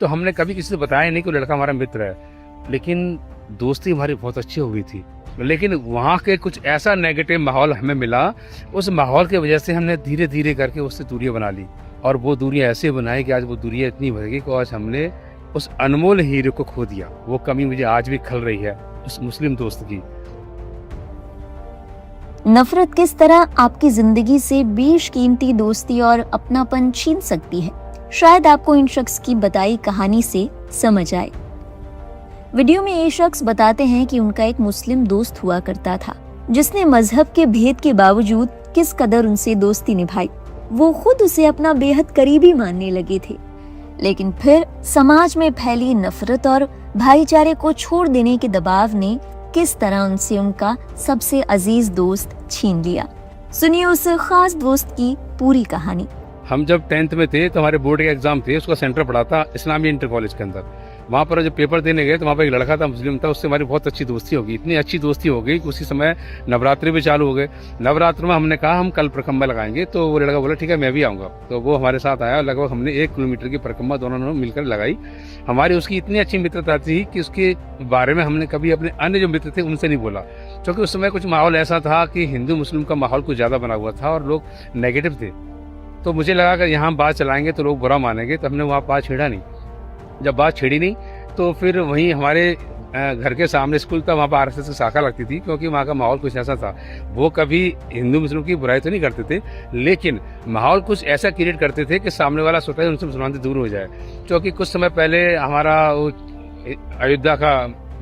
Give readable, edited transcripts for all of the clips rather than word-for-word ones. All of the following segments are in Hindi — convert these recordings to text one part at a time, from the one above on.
तो हमने कभी किसी से बताया नहीं कि वो लड़का हमारा मित्र है, लेकिन दोस्ती हमारी बहुत अच्छी हो गई थी। लेकिन वहाँ के कुछ ऐसा नेगेटिव माहौल हमें मिला, उस माहौल की वजह से हमने धीरे-धीरे करके उससे दूरियाँ बना ली और वो दूरियाँ ऐसे बनाई कि आज वो दूरियाँ इतनी बढ़ गई कि आज हमने उस अनमोल हीरे को खो दिया। वो कमी मुझे आज भी खल रही है उस मुस्लिम दोस्त की। नफरत किस तरह आपकी जिंदगी से बेशकीमती दोस्ती और अपनापन छीन सकती है, शायद आपको इन शख्स की बताई कहानी से समझ आए। वीडियो में ये शख्स बताते हैं कि उनका एक मुस्लिम दोस्त हुआ करता था, जिसने मजहब के भेद के बावजूद किस कदर उनसे दोस्ती निभाई। वो खुद उसे अपना बेहद करीबी मानने लगे थे, लेकिन फिर समाज में फैली नफरत और भाईचारे को छोड़ देने के दबाव ने किस तरह उनसे उनका सबसे अजीज दोस्त छीन लिया। सुनिए उस खास दोस्त की पूरी कहानी। हम जब 10th में थे तो हमारे बोर्ड के एग्जाम थे, उसका सेंटर पड़ा था इस्लामी इंटर कॉलेज के अंदर। वहाँ पर जब पेपर देने गए तो वहाँ पर एक लड़का था, मुस्लिम था, उससे हमारी बहुत अच्छी दोस्ती हो गई। इतनी अच्छी दोस्ती हो गई कि उसी समय नवरात्रि भी चालू हो गए। नवरात्र में हमने कहा हम कल परिक्रमा लगाएंगे, तो वो लड़का बोला ठीक है मैं भी आऊँगा। तो वो हमारे साथ आया, लगभग हमने 1 किलोमीटर की परिक्रमा दोनों ने मिलकर लगाई। हमारी उसकी इतनी अच्छी मित्रता थी कि उसके बारे में हमने कभी अपने अन्य जो मित्र थे उनसे नहीं बोला, क्योंकि उस समय कुछ माहौल ऐसा था कि हिंदू मुस्लिम का माहौल कुछ ज़्यादा बना हुआ था और लोग नेगेटिव थे। तो मुझे लगा कि यहाँ बात चलाएंगे तो लोग बुरा मानेंगे, तो हमने वहाँ बात छेड़ा नहीं। जब बात छेड़ी नहीं तो फिर वहीं हमारे घर के सामने स्कूल था, वहाँ पर आरएसएस की शाखा लगती थी, क्योंकि वहाँ का माहौल कुछ ऐसा था। वो कभी हिंदू मुस्लिम की बुराई तो नहीं करते थे, लेकिन माहौल कुछ ऐसा क्रिएट करते थे कि सामने वाला सोचता है उनसे मुसलमान से दूर हो जाए। क्योंकि कुछ समय पहले हमारा वो अयोध्या का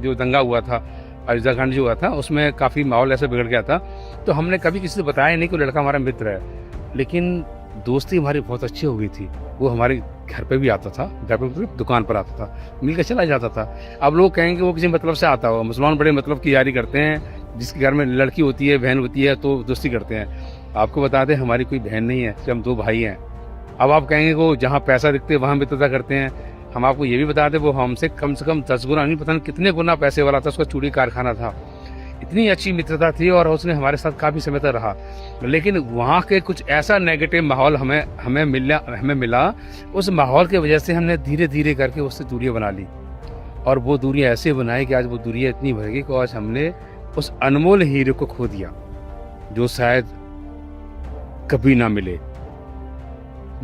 जो दंगा हुआ था, अयोध्या कांड जो हुआ था, उसमें काफ़ी माहौल ऐसा बिगड़ गया था। तो हमने कभी किसी से बताया नहीं कि वो लड़का हमारा मित्र है, लेकिन दोस्ती हमारी बहुत अच्छी हो गई थी। वो हमारे घर पे भी आता था, घर पे दुकान पर आता था, मिलकर चला जाता था। अब लोग कहेंगे वो किसी मतलब से आता हो, मुसलमान बड़े मतलब की यारी करते हैं, जिसके घर में लड़की होती है, बहन होती है, तो दोस्ती करते हैं। आपको बता दें हमारी कोई बहन नहीं है, हम 2 भाई हैं। अब आप कहेंगे वो जहाँ पैसा दिखते वहाँ मित्रता करते हैं। हम आपको ये भी बता दें वो हमसे कम से कम 10 गुना नहीं, पता नहीं कितने गुना पैसे वाला था, उसका चूड़ी कारखाना था। इतनी अच्छी मित्रता थी और उसने हमारे साथ काफ़ी समय तक रहा। लेकिन वहाँ के कुछ ऐसा नेगेटिव माहौल हमें मिला, उस माहौल की वजह से हमने धीरे-धीरे करके उससे दूरियाँ बना ली और वो दूरियाँ ऐसे बनाई कि आज वो दूरियाँ इतनी बढ़ गई कि आज हमने उस अनमोल हीरे को खो दिया, जो शायद कभी ना मिले।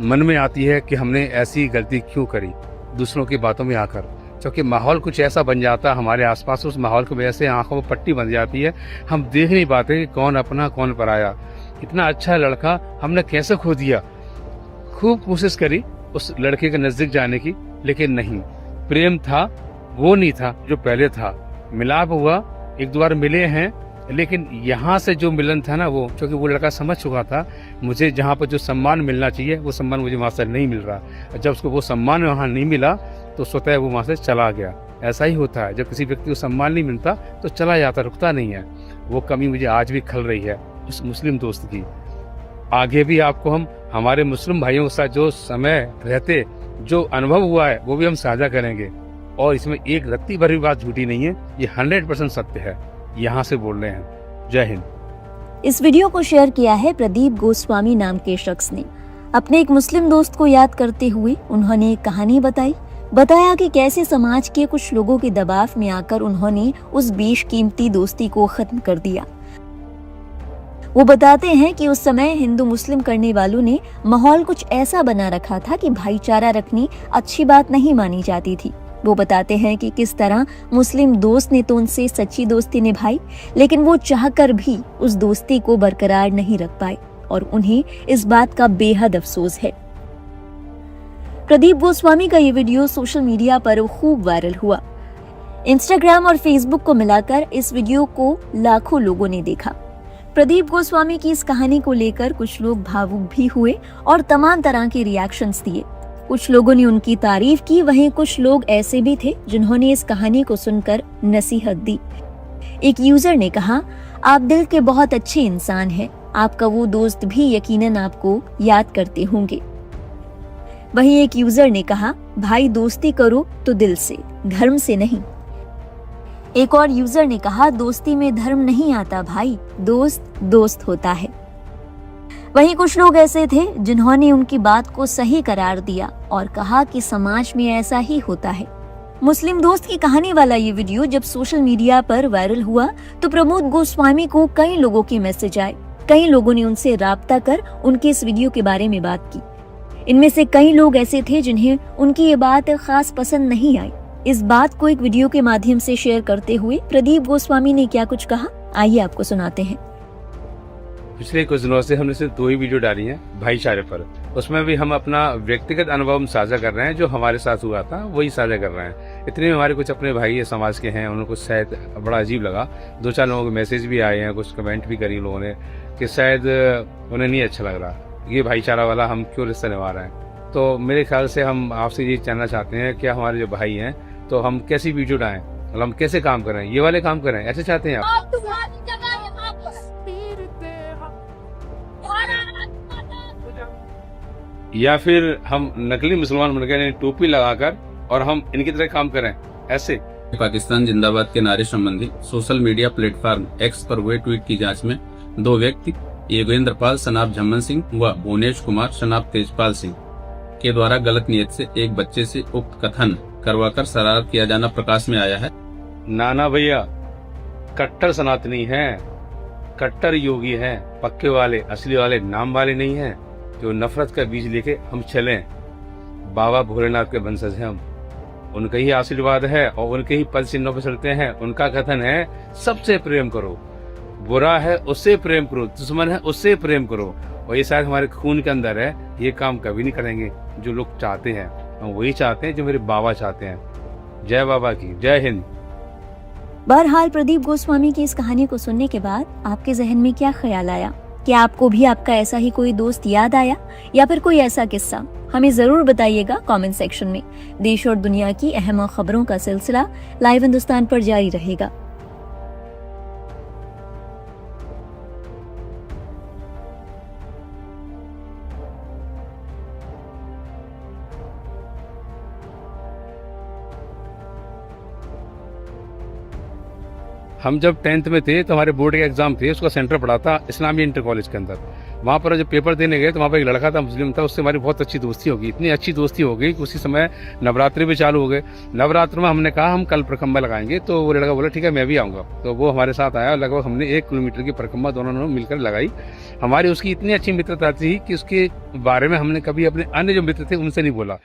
मन में आती है कि हमने ऐसी गलती क्यों करी दूसरों की बातों में आकर, क्योंकि माहौल कुछ ऐसा बन जाता हमारे आसपास, उस माहौल की वजह से आंखों में पट्टी बन जाती है। हम देख नहीं पाते कि कौन अपना कौन पराया। इतना अच्छा लड़का हमने कैसे खो दिया। खूब कोशिश करी उस लड़के के नज़दीक जाने की, लेकिन नहीं, प्रेम था वो नहीं था जो पहले था। मिलाप हुआ, 1-2 बार मिले हैं, लेकिन यहाँ से जो मिलन था ना, वो क्योंकि वो लड़का समझ चुका था मुझे जहाँ पर जो सम्मान मिलना चाहिए वो सम्मान मुझे वहाँ से नहीं मिल रहा। जब उसको वो सम्मान वहाँ नहीं मिला तो स्वतः वो वहाँ से चला गया। ऐसा ही होता है, जब किसी व्यक्ति को सम्मान नहीं मिलता तो चला जाता, रुकता नहीं है। वो कमी मुझे आज भी खल रही है उस मुस्लिम दोस्त की। आगे भी आपको हम हमारे मुस्लिम भाइयों के साथ जो समय रहते जो अनुभव हुआ है वो भी हम साझा करेंगे, और इसमें एक रत्ती भर भी बात झूठी नहीं है, ये 100% सत्य है। यहाँ से बोल रहे हैं। जय हिंद। इस वीडियो को शेयर किया है प्रदीप गोस्वामी नाम के शख्स ने। अपने एक मुस्लिम दोस्त को याद करते हुए उन्होंने एक कहानी बताया कि कैसे समाज के कुछ लोगों के दबाव में आकर उन्होंने उस बेशकीमती दोस्ती को खत्म कर दिया। वो बताते हैं कि उस समय हिंदू मुस्लिम करने वालों ने माहौल कुछ ऐसा बना रखा था कि भाईचारा रखनी अच्छी बात नहीं मानी जाती थी। वो बताते हैं कि किस तरह मुस्लिम दोस्त ने तो उनसे सच्ची दोस्ती निभाई, लेकिन वो चाहकर भी उस दोस्ती को बरकरार नहीं रख पाए और उन्हें इस बात का बेहद अफसोस है। प्रदीप गोस्वामी का ये वीडियो सोशल मीडिया पर खूब वायरल हुआ। इंस्टाग्राम और फेसबुक को मिलाकर इस वीडियो को लाखों लोगों ने देखा। प्रदीप गोस्वामी की इस कहानी को लेकर कुछ लोग भावुक भी हुए और तमाम तरह के रिएक्शंस दिए। कुछ लोगों ने उनकी तारीफ की, वहीं कुछ लोग ऐसे भी थे जिन्होंने इस कहानी को सुनकर नसीहत दी। एक यूजर ने कहा, आप दिल के बहुत अच्छे इंसान हैं, आपका वो दोस्त भी यकीनन आपको याद करते होंगे। वहीं एक यूजर ने कहा, भाई दोस्ती करो तो दिल से, धर्म से नहीं। एक और यूजर ने कहा, दोस्ती में धर्म नहीं आता भाई, दोस्त दोस्त होता है। वहीं कुछ लोग ऐसे थे जिन्होंने उनकी बात को सही करार दिया और कहा कि समाज में ऐसा ही होता है। मुस्लिम दोस्त की कहानी वाला ये वीडियो जब सोशल मीडिया पर वायरल हुआ तो प्रमोद गोस्वामी को कई लोगों के मैसेज आए। कई लोगों ने उनसे राब्ता कर उनके इस वीडियो के बारे में बात की। इनमें से कई लोग ऐसे थे जिन्हें उनकी ये बात खास पसंद नहीं आई। इस बात को एक वीडियो के माध्यम से शेयर करते हुए प्रदीप गोस्वामी ने क्या कुछ कहा, आइए आपको सुनाते हैं। पिछले कुछ दिनों से हमने सिर्फ 2 ही वीडियो डाली हैं भाईचारे पर। उसमें भी हम अपना व्यक्तिगत अनुभव साझा कर रहे हैं, जो हमारे साथ हुआ था वही साझा कर रहे हैं। इतने में हमारे कुछ अपने भाई समाज के हैं, उनको शायद बड़ा अजीब लगा। 2-4 लोगों के मैसेज भी आए हैं, कुछ कमेंट भी करी लोगों ने कि शायद उन्हें नहीं अच्छा लग रहा, ये भाईचारा वाला हम क्यों रिश्ता निभा रहे हैं। तो मेरे ख्याल से हम आपसे ये जानना चाहते हैं कि हमारे जो भाई हैं तो हम कैसी वीडियो डालें, मतलब हम कैसे काम करें, ये वाले काम करें, ऐसे चाहते हैं आप? या फिर हम नकली मुसलमान बनकर टोपी लगाकर और हम इनकी तरह काम करें ऐसे? पाकिस्तान जिंदाबाद के नारे संबंधी सोशल मीडिया प्लेटफॉर्म एक्स पर हुए ट्वीट की जांच में 2 व्यक्ति योगेंद्र पाल सनाब झम्मन सिंह व भुवनेश कुमार सनाब तेजपाल सिंह के द्वारा गलत नियत से एक बच्चे से उक्त कथन करवाकर शरारत किया जाना प्रकाश में आया है। नाना भैया कट्टर सनातनी हैं, कट्टर योगी हैं, पक्के वाले असली वाले नाम वाले नहीं हैं जो नफरत का बीज लेके हम चलें। बाबा भोलेनाथ के वंशज हैं हम, उनका ही आशीर्वाद है और उनके ही पद चिन्हों पर चलते हैं। उनका कथन है सबसे प्रेम करो, बुरा है उससे प्रेम करो, दुश्मन है उससे प्रेम करो। और ये शायद हमारे खून के अंदर है, ये काम कभी नहीं करेंगे जो लोग चाहते हैं। हम वही चाहते हैं जो मेरे बाबा चाहते हैं। जय बाबा की, जय हिंद। बहरहाल प्रदीप गोस्वामी की इस कहानी को सुनने के बाद आपके जहन में क्या ख्याल आया? क्या आपको भी आपका ऐसा ही कोई दोस्त याद आया या फिर कोई ऐसा किस्सा? हमें जरूर बताइएगा कमेंट सेक्शन में। देश और दुनिया की अहम खबरों का सिलसिला लाइव हिंदुस्तान पर जारी रहेगा। हम जब 10th में थे तो हमारे बोर्ड के एग्जाम थे, उसका सेंटर पड़ा था इस्लामी इंटर कॉलेज के अंदर। वहाँ पर जब पेपर देने गए तो वहाँ पर एक लड़का था, मुस्लिम था, उससे हमारी बहुत अच्छी दोस्ती हो गई। इतनी अच्छी दोस्ती हो गई कि उसी समय नवरात्रि भी चालू हो गए। नवरात्र में हमने कहा हम कल परिक्रमा लगाएंगे, तो वो लड़का बोला ठीक है मैं भी आऊँगा। तो वो हमारे साथ आया, लगभग हमने 1 किलोमीटर की परिक्रमा दोनों ने मिलकर लगाई। हमारी उसकी इतनी अच्छी मित्रता थी कि उसके बारे में हमने कभी अपने अन्य जो मित्र थे उनसे नहीं बोला।